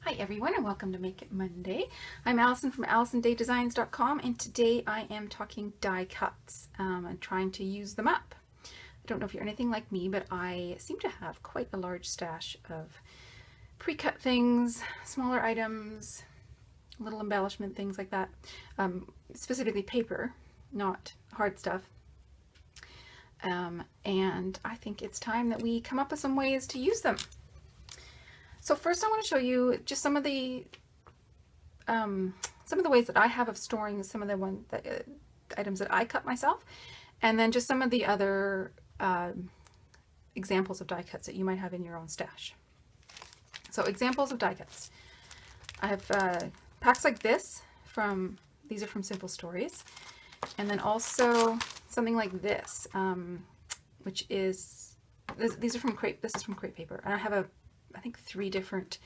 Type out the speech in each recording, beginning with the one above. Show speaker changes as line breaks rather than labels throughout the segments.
Hi everyone and welcome to Make It Monday. I'm Allison from AllisonDayDesigns.com and today I am talking die cuts and trying to use them up. I don't know if you're anything like me, but I seem to have quite a large stash of pre-cut things, smaller items, little embellishment things like that, specifically paper, not hard stuff. And I think it's time that we come up with some ways to use them. So first I want to show you just some of the ways that I have of storing some of the items that I cut myself, and then just some of the other examples of die cuts that you might have in your own stash. So examples of die cuts. I have packs like this these are from Simple Stories, and then also something like this, which is, these are from crepe, this is from crepe paper, and I have I think 3 different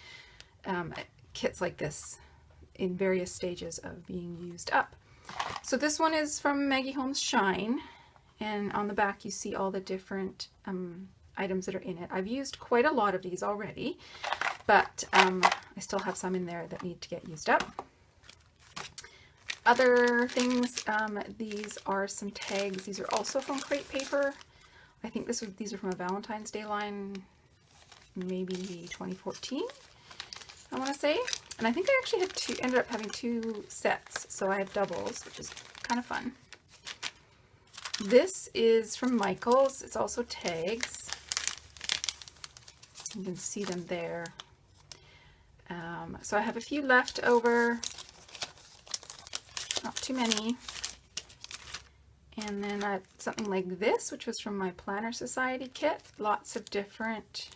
kits like this in various stages of being used up. So this one is from Maggie Holmes Shine, and on the back you see all the different items that are in it. I've used quite a lot of these already, but I still have some in there that need to get used up. Other things, these are some tags. These are also from crepe paper. I think these are from a Valentine's Day line, maybe 2014, I want to say. And I think I actually had ended up having 2 sets, so I have doubles, which is kind of fun. This is from Michaels. It's also tags. You can see them there. So I have a few left over, not too many. And then I have something like this, which was from my Planner Society kit. Lots of different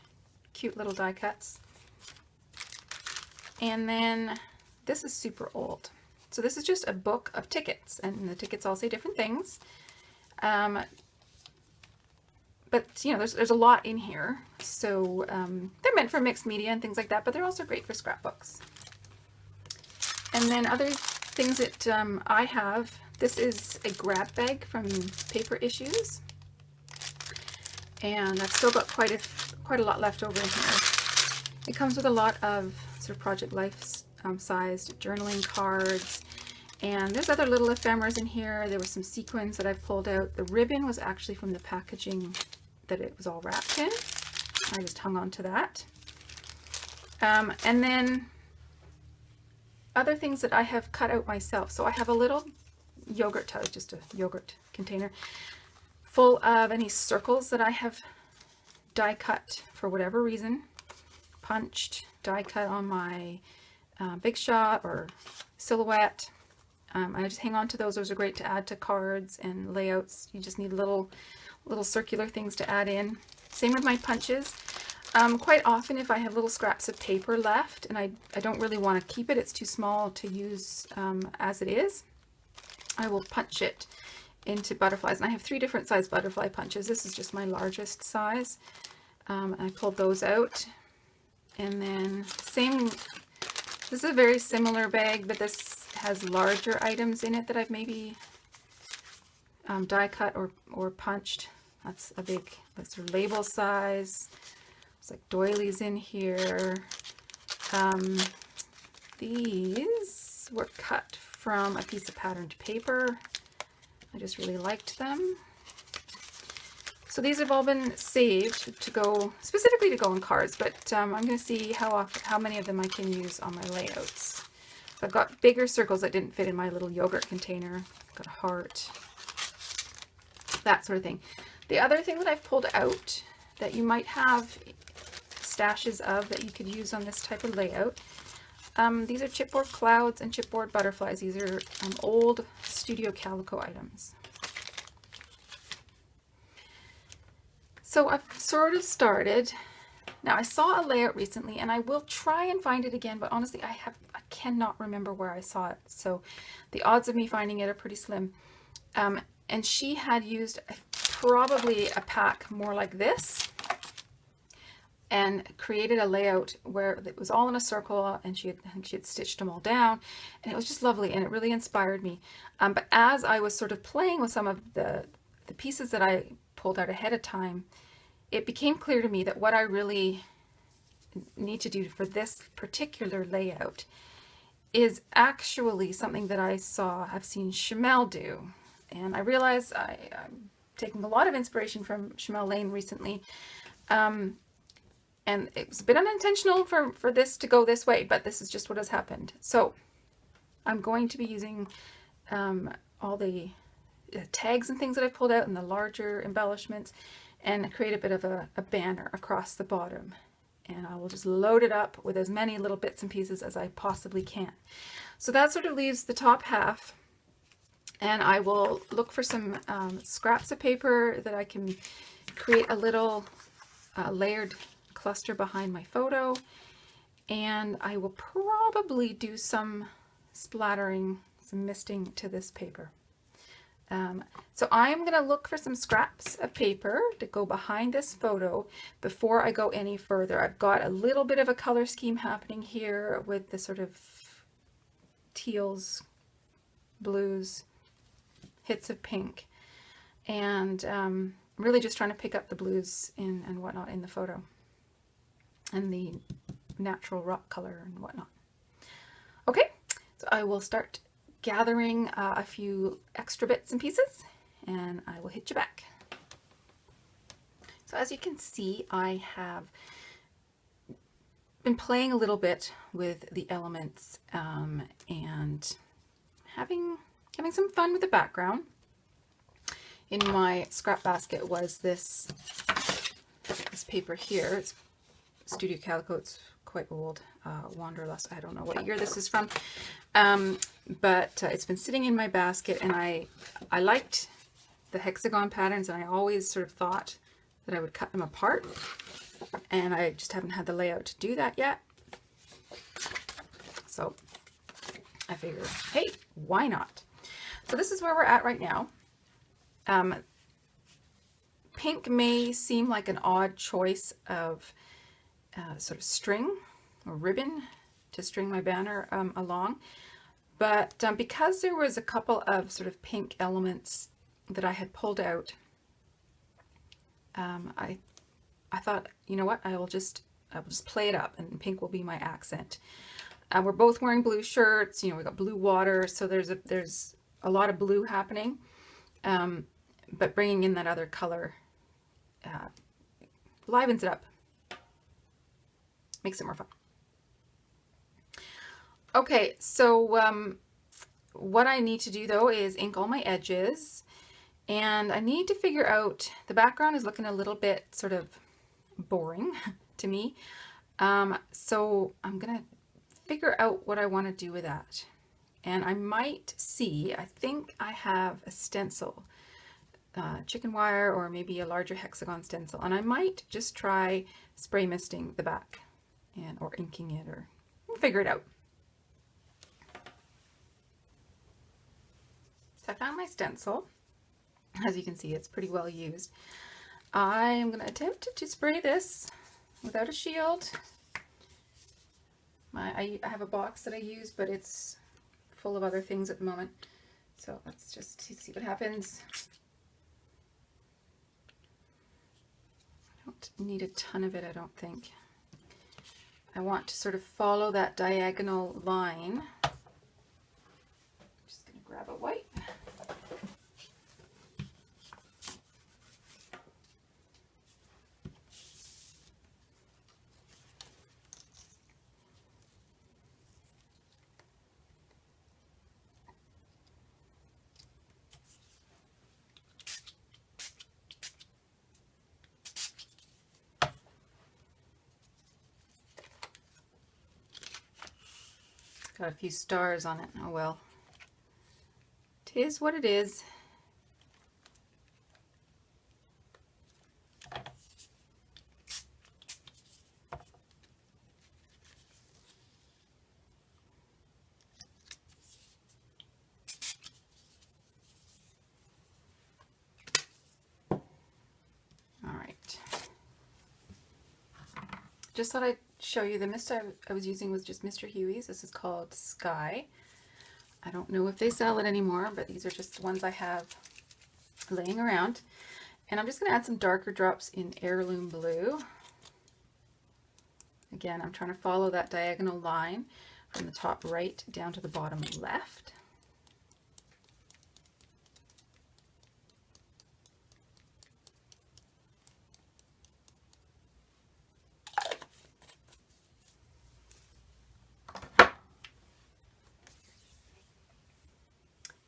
cute little die cuts. And then this is super old. So this is just a book of tickets, and the tickets all say different things. But you know, there's a lot in here. So they're meant for mixed media and things like that, but they're also great for scrapbooks. And then other things that I have, this is a grab bag from Paper Issues. And I've still got quite a lot left over in here. It comes with a lot of sort of Project Life sized journaling cards, and there's other little ephemeras in here. There were some sequins that I've pulled out. The ribbon was actually from the packaging that it was all wrapped in. I just hung on to that. And then other things that I have cut out myself. So I have a little yogurt tub, just a yogurt container, full of any circles that I have die cut for whatever reason, punched, die cut on my Big Shot or Silhouette. I just hang on to those. Those are great to add to cards and layouts. You just need little circular things to add in. Same with my punches. Quite often if I have little scraps of paper left and I don't really want to keep it, it's too small to use as it is, I will punch it into butterflies. And I have 3 different size butterfly punches. This is just my largest size. I pulled those out. And then this is a very similar bag, but this has larger items in it that I've maybe die cut or punched. That's sort of label size. It's like doilies in here. These were cut from a piece of patterned paper. I just really liked them. So these have all been saved to go, specifically to go in cards, but I'm going to see how many of them I can use on my layouts. So I've got bigger circles that didn't fit in my little yogurt container. I've got a heart, that sort of thing. The other thing that I've pulled out that you might have stashes of that you could use on this type of layout, these are chipboard clouds and chipboard butterflies. These are old Studio Calico items. So I've sort of started. Now I saw a layout recently, and I will try and find it again, but honestly I cannot remember where I saw it. So the odds of me finding it are pretty slim. And she had used probably a pack more like this and created a layout where it was all in a circle, and I think she had stitched them all down, and it was just lovely, and it really inspired me. But as I was sort of playing with some of the pieces that I pulled out ahead of time, it became clear to me that what I really need to do for this particular layout is actually something that I've seen Shamel do. And I realize I'm taking a lot of inspiration from Shamel Lane recently. And it was a bit unintentional for this to go this way, but this is just what has happened. So I'm going to be using all the tags and things that I've pulled out and the larger embellishments and create a bit of a banner across the bottom. And I will just load it up with as many little bits and pieces as I possibly can. So that sort of leaves the top half, and I will look for some scraps of paper that I can create a little layered cluster behind my photo, and I will probably do some splattering, some misting to this paper. So I'm going to look for some scraps of paper to go behind this photo before I go any further. I've got a little bit of a color scheme happening here with the sort of teals, blues, hits of pink, and really just trying to pick up the blues and whatnot in the photo, and the natural rock color and whatnot. Okay, so I will start gathering a few extra bits and pieces, and I will hit you back. So as you can see, I have been playing a little bit with the elements and having some fun with the background. In my scrap basket was this paper here. It's Studio Calico. It's quite old. Wanderlust. I don't know what year this is from. But it's been sitting in my basket, and I liked the hexagon patterns, and I always sort of thought that I would cut them apart, and I just haven't had the layout to do that yet. So I figured, hey, why not? So this is where we're at right now. Pink may seem like an odd choice of sort of string or ribbon to string my banner along. But because there was a couple of sort of pink elements that I had pulled out, I thought, you know what, I will just play it up, and pink will be my accent. We're both wearing blue shirts. You know, we got blue water, so there's a lot of blue happening. But bringing in that other color livens it up, makes it more fun. Okay, so what I need to do though is ink all my edges, and I need to figure out, the background is looking a little bit sort of boring to me. So I'm gonna figure out what I want to do with that. And I might see, I think I have a stencil, chicken wire, or maybe a larger hexagon stencil, and I might just try spray misting the back or inking it, or we'll figure it out. So I found my stencil. As you can see, it's pretty well used. I am going to attempt to spray this without a shield. I have a box that I use, but it's full of other things at the moment. So let's just see what happens. I don't need a ton of it, I don't think. I want to sort of follow that diagonal line. Just going to grab a white. Got a few stars on it. Oh well. 'Tis what it is. Just thought I'd show you the mist I was using was just Mr. Huey's. This is called Sky. I don't know if they sell it anymore, but these are just the ones I have laying around. And I'm just going to add some darker drops in Heirloom Blue. Again, I'm trying to follow that diagonal line from the top right down to the bottom left.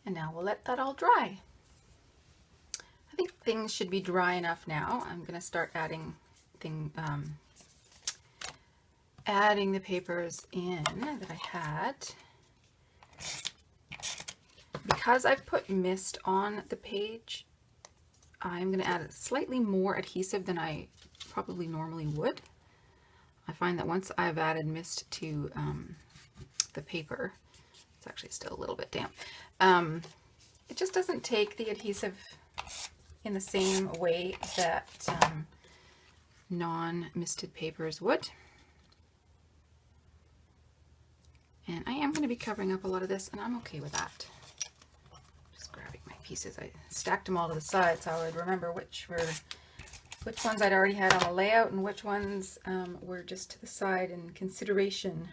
And now we'll let that all dry. I think things should be dry enough now. I'm going to start adding the papers in that I had. Because I've put mist on the page, I'm going to add slightly more adhesive than I probably normally would. I find that once I've added mist to the paper, it's actually still a little bit damp, it just doesn't take the adhesive in the same way that non-misted papers would. And I am going to be covering up a lot of this, and I'm okay with that. Just grabbing my pieces. I stacked them all to the side so I would remember which ones I'd already had on the layout and which ones were just to the side in consideration.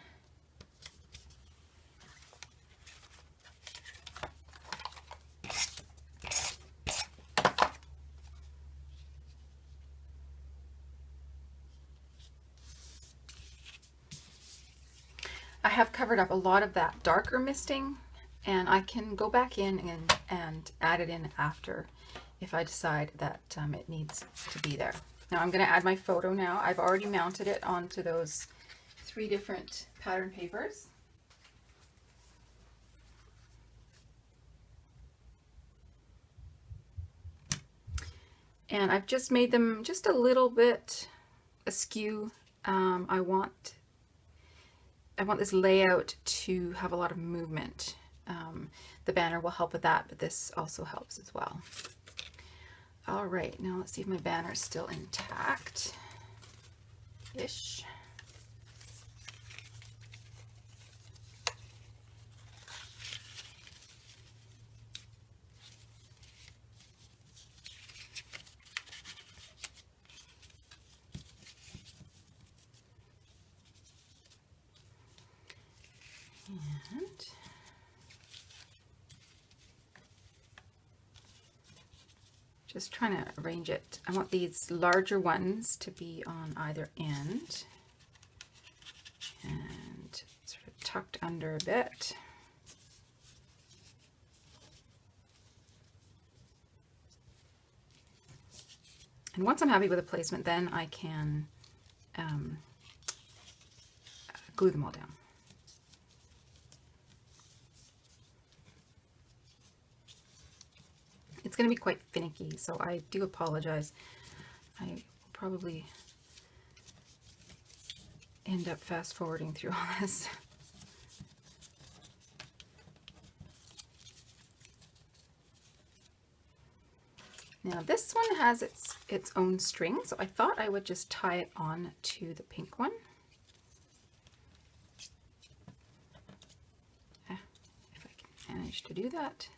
I have covered up a lot of that darker misting, and I can go back in and add it in after if I decide that it needs to be there. Now I'm going to add my photo now. I've already mounted it onto those 3 different pattern papers. And I've just made them just a little bit askew. I want this layout to have a lot of movement. The banner will help with that, but this also helps as well. All right, now let's see if my banner is still intact-ish. And just trying to arrange it. I want these larger ones to be on either end and sort of tucked under a bit. And once I'm happy with the placement, then I can glue them all down. It's going to be quite finicky, so I do apologize. I will probably end up fast forwarding through all this. Now this one has its own string, so I thought I would just tie it on to the pink one. If I can manage to do that.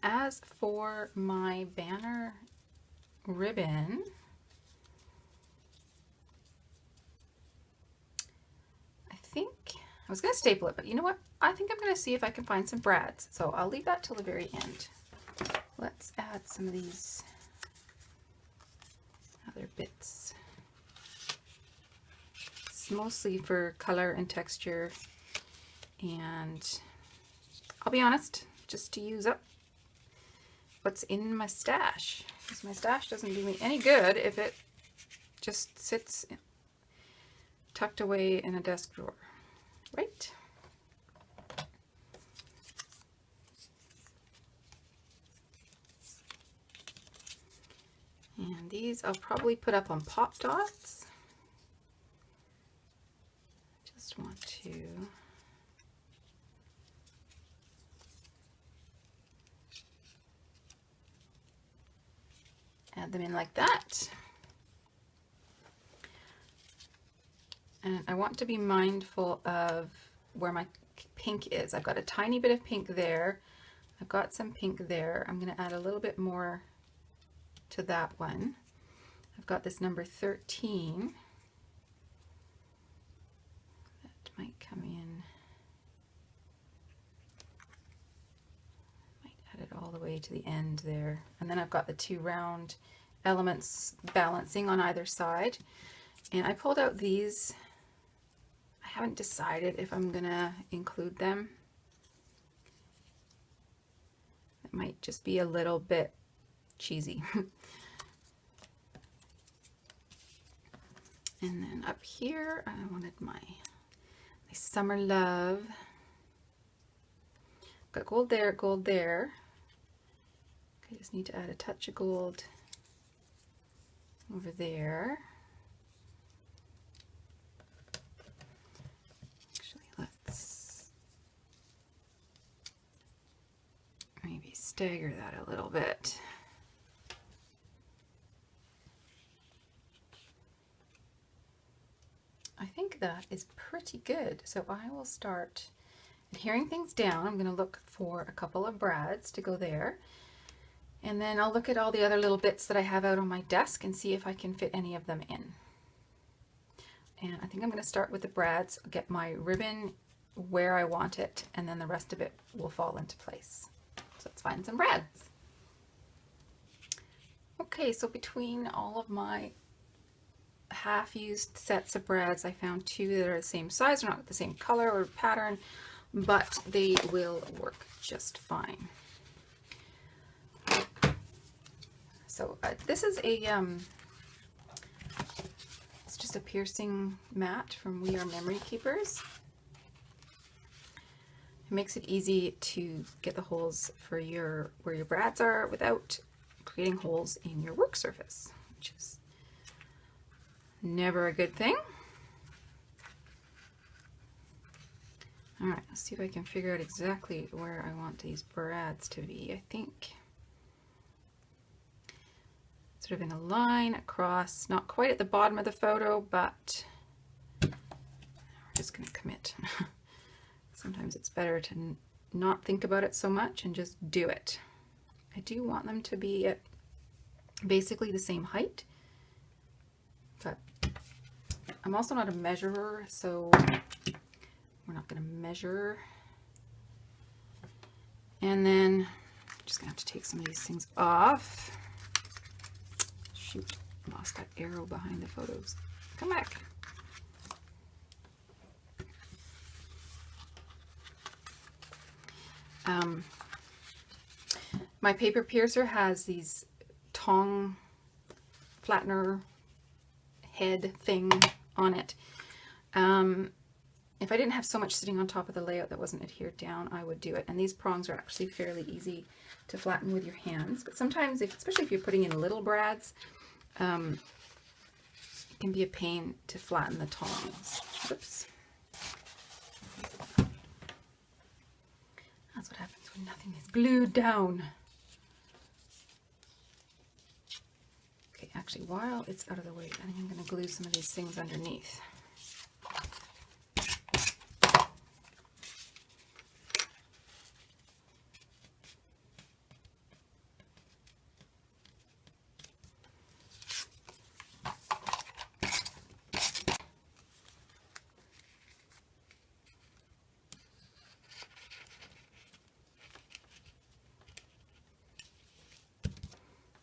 As for my banner ribbon, I think I was going to staple it, but you know what? I think I'm going to see if I can find some brads. So I'll leave that till the very end. Let's add some of these other bits. It's mostly for color and texture, and I'll be honest, just to use up what's in my stash, because my stash doesn't do me any good if it just sits tucked away in a desk drawer, right? And these I'll probably put up on pop dots. Just want to them in like that. And I want to be mindful of where my pink is. I've got a tiny bit of pink there. I've got some pink there. I'm going to add a little bit more to that one. I've got this number 13. That might come in. Might add it all the way to the end there. And then I've got the two round elements balancing on either side. And I pulled out these. I haven't decided if I'm going to include them. It might just be a little bit cheesy. And then up here, I wanted my Summer Love. Got gold there, gold there. I just need to add a touch of gold over there. Actually, let's maybe stagger that a little bit. I think that is pretty good. So I will start adhering things down. I'm going to look for a couple of brads to go there. And then I'll look at all the other little bits that I have out on my desk and see if I can fit any of them in. And I think I'm going to start with the brads, get my ribbon where I want it, and then the rest of it will fall into place. So let's find some brads. Okay, so between all of my half-used sets of brads, I found two that are the same size. They're not the same color or pattern, but they will work just fine. So this is a it's just a piercing mat from We Are Memory Keepers. It makes it easy to get the holes for where your brads are without creating holes in your work surface, which is never a good thing. All right, let's see if I can figure out exactly where I want these brads to be. I think sort of in a line across, not quite at the bottom of the photo, but we're just going to commit. Sometimes it's better to not think about it so much and just do it. I do want them to be at basically the same height, but I'm also not a measurer, so we're not going to measure. And then I'm just going to have to take some of these things off. Shoot, lost that arrow behind the photos. Come back. My paper piercer has these tong flattener head thing on it. If I didn't have so much sitting on top of the layout that wasn't adhered down, I would do it. And these prongs are actually fairly easy to flatten with your hands. But sometimes, especially if you're putting in little brads, it can be a pain to flatten the tongs. Oops. That's what happens when nothing is glued down. Okay, actually, while it's out of the way, I think I'm going to glue some of these things underneath.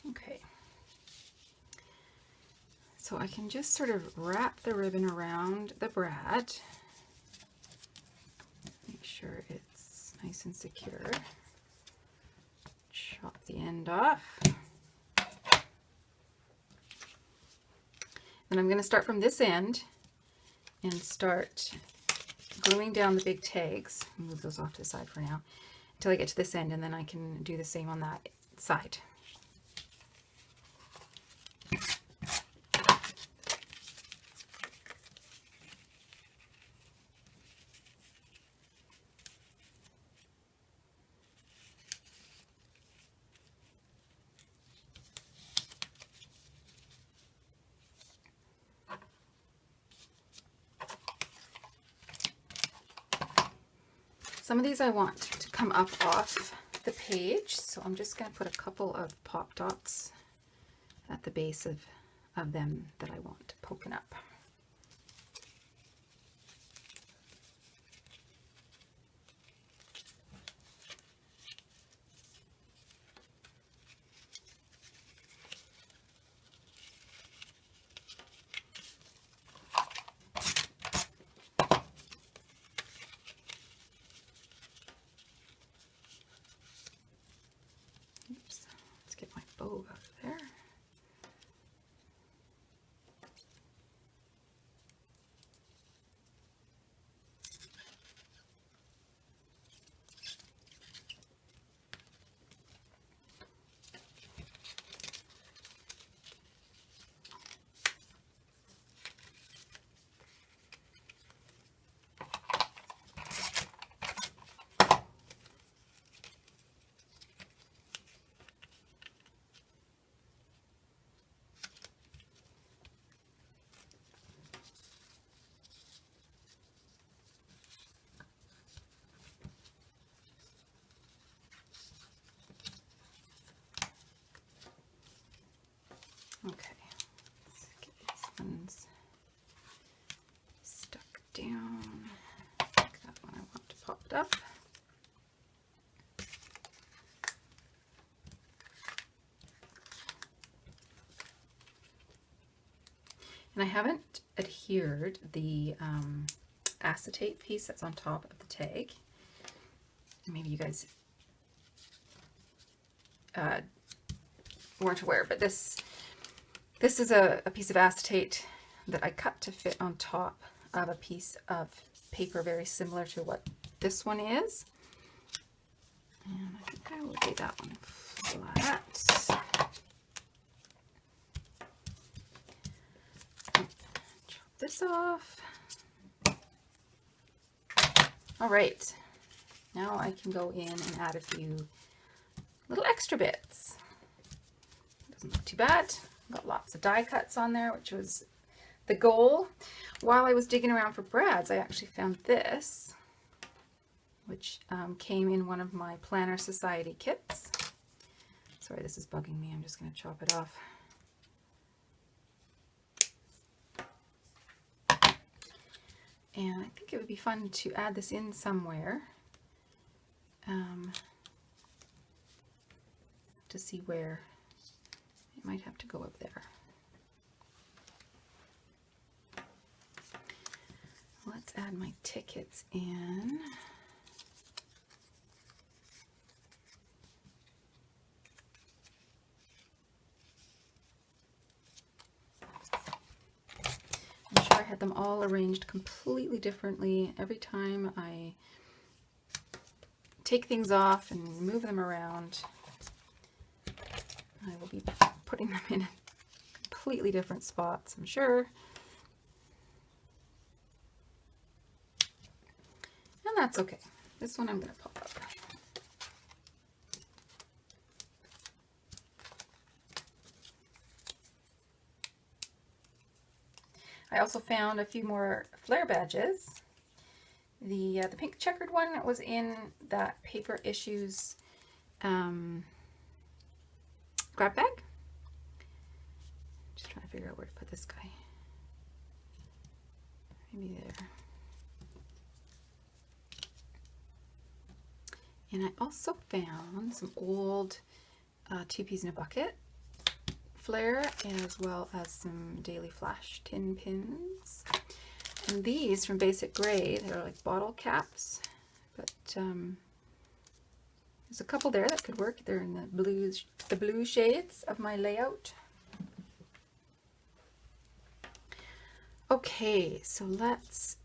Okay, so I can just sort of wrap the ribbon around the brad, make sure it's nice and secure, chop the end off. Then I'm going to start from this end and start gluing down the big tags. Move those off to the side for now until I get to this end, and then I can do the same on that side. Some of these I want to come up off the page, so I'm just going to put a couple of pop dots at the base of them that I want poking up. Oops, let's get my bow out of there. Okay, let's get these ones stuck down. That one I want to pop it up. And I haven't adhered the acetate piece that's on top of the tag. Maybe you guys weren't aware, but this is a piece of acetate that I cut to fit on top of a piece of paper very similar to what this one is. And I think I will do that one flat. Chop this off. All right, now I can go in and add a few little extra bits. Doesn't look too bad. Got lots of die cuts on there, which was the goal. While I was digging around for brads, I actually found this, which came in one of my Planner Society kits. Sorry, this is bugging me. I'm just going to chop it off. And I think it would be fun to add this in somewhere to see where it might have to go up there. Let's add my tickets in. I'm sure I had them all arranged completely differently. Every time I take things off and move them around, I will be putting them in completely different spots, I'm sure. And that's okay. This one I'm going to pop up. I also found a few more flare badges. The pink checkered one was in that Paper Issues grab bag. Just trying to figure out where to put this guy. Maybe there. And I also found some old Two Peas in a Bucket flare, as well as some Daily Flash tin pins. And these from Basic Grey, they're like bottle caps, but there's a couple there that could work. They're in the blue shades of my layout. Okay, so let's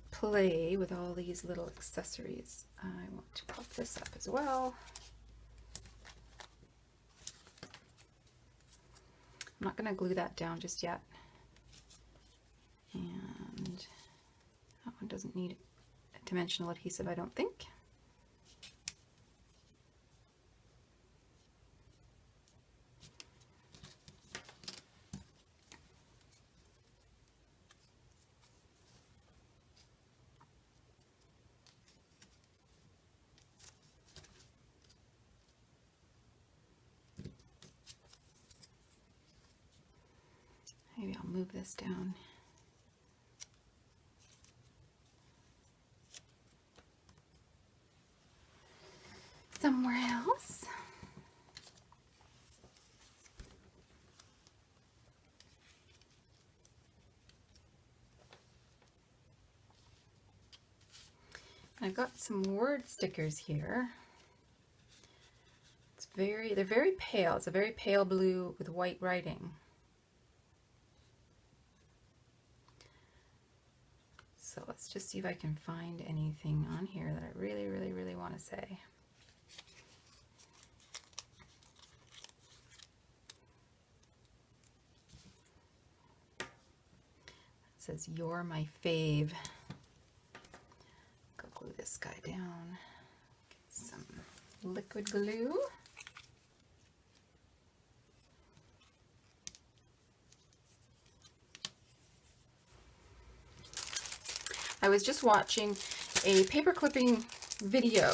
play with all these little accessories. I want to pop this up as well. I'm not going to glue that down just yet. And that one doesn't need dimensional adhesive, I don't think. Maybe I'll move this down. Somewhere else. I've got some word stickers here. They're very pale. It's a very pale blue with white writing. So let's just see if I can find anything on here that I really, really, really want to say. It says, "You're my fave." Go glue this guy down. Get some liquid glue. I was just watching a paper clipping video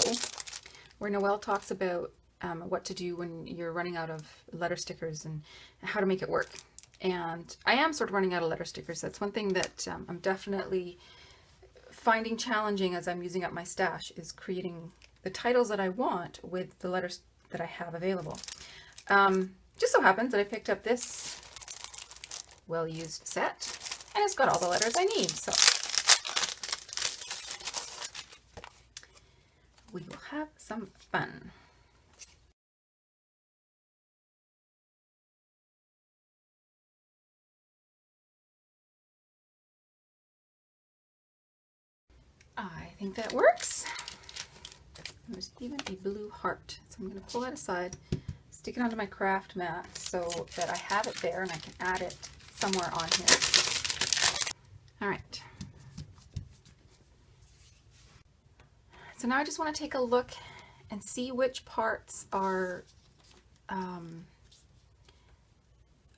where Noelle talks about what to do when you're running out of letter stickers and how to make it work. And I am sort of running out of letter stickers. That's one thing that I'm definitely finding challenging as I'm using up my stash, is creating the titles that I want with the letters that I have available. Just so happens that I picked up this well-used set, and it's got all the letters I need. So we will have some fun. I think that works. There's even a blue heart. So I'm going to pull that aside, stick it onto my craft mat so that I have it there and I can add it somewhere on here. All right. So now I just want to take a look and see which parts are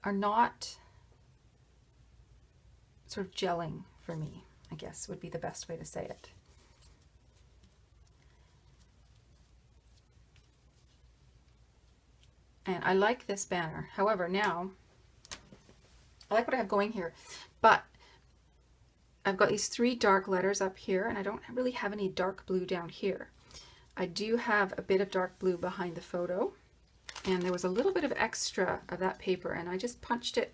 not sort of gelling for me, I guess would be the best way to say it. And I like this banner. However, now I like what I have going here, but I've got these 3 dark letters up here, and I don't really have any dark blue down here. I do have a bit of dark blue behind the photo, and there was a little bit of extra of that paper, and I just punched it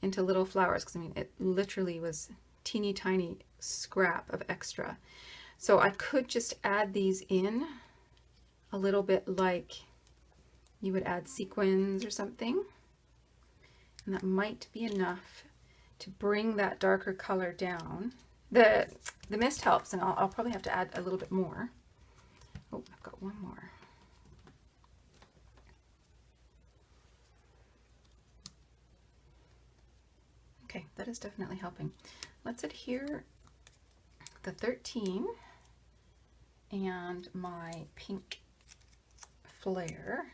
into little flowers, because I mean, it literally was teeny tiny scrap of extra. So I could just add these in a little bit like you would add sequins or something, and that might be enough to bring that darker color down. The mist helps, and I'll probably have to add a little bit more. Oh, I've got one more. Okay, that is definitely helping. Let's adhere the 13 and my pink flare.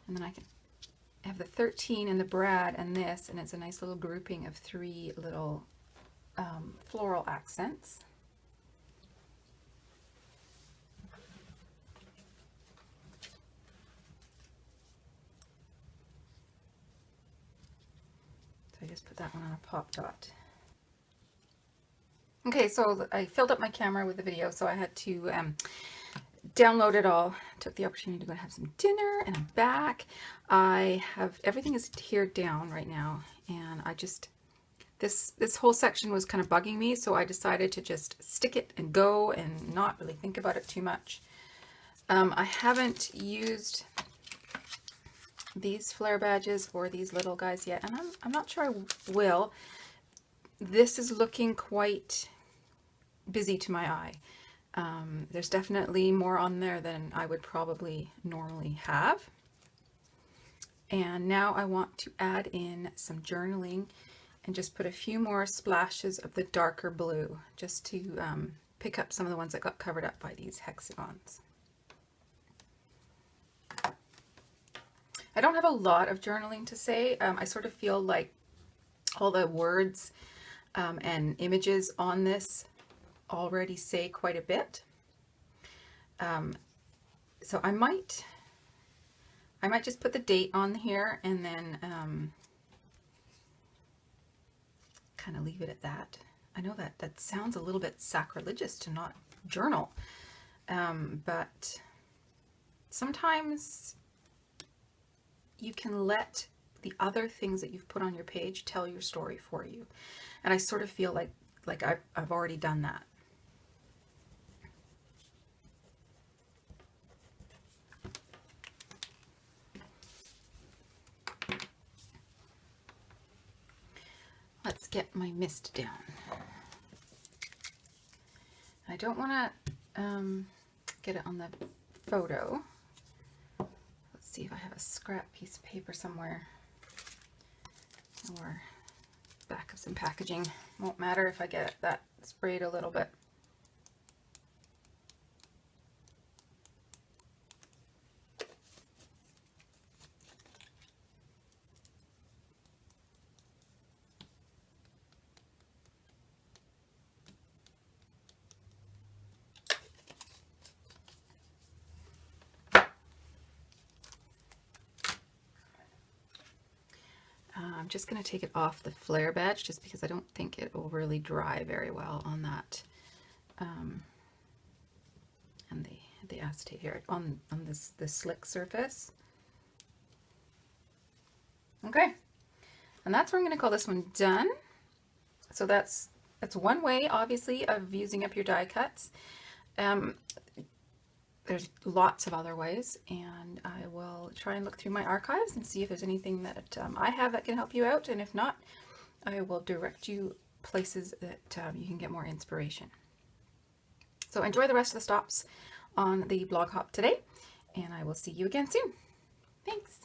And then I can have the 13 and the brad and this, and it's a nice little grouping of 3 little floral accents. So I just put that one on a pop dot. Okay, so I filled up my camera with the video, so I had to download it all. Took the opportunity to go and have some dinner, and I'm back. I have everything is adhered down right now, and I just this whole section was kind of bugging me, so I decided to just stick it and go and not really think about it too much. I haven't used these flare badges or these little guys yet, and I'm not sure I will. This is looking quite busy to my eye. There's definitely more on there than I would probably normally have. And now I want to add in some journaling and just put a few more splashes of the darker blue, just to pick up some of the ones that got covered up by these hexagons. I don't have a lot of journaling to say. I sort of feel like all the words and images on this already say quite a bit. So I might just put the date on here and then kind of leave it at that. I know that sounds a little bit sacrilegious to not journal, but sometimes you can let the other things that you've put on your page tell your story for you. And I sort of feel like I've already done that. Let's get my mist down. I don't want to get it on the photo. Let's see if I have a scrap piece of paper somewhere, or back of some packaging. Won't matter if I get that sprayed a little bit. I'm just going to take it off the flare badge just because I don't think it will really dry very well on that and the acetate here on this slick surface. Okay, and that's where I'm going to call this one done. So that's one way, obviously, of using up your die cuts. There's lots of other ways, and I will try and look through my archives and see if there's anything that I have that can help you out, and if not, I will direct you places that you can get more inspiration. So enjoy the rest of the stops on the blog hop today, and I will see you again soon. Thanks.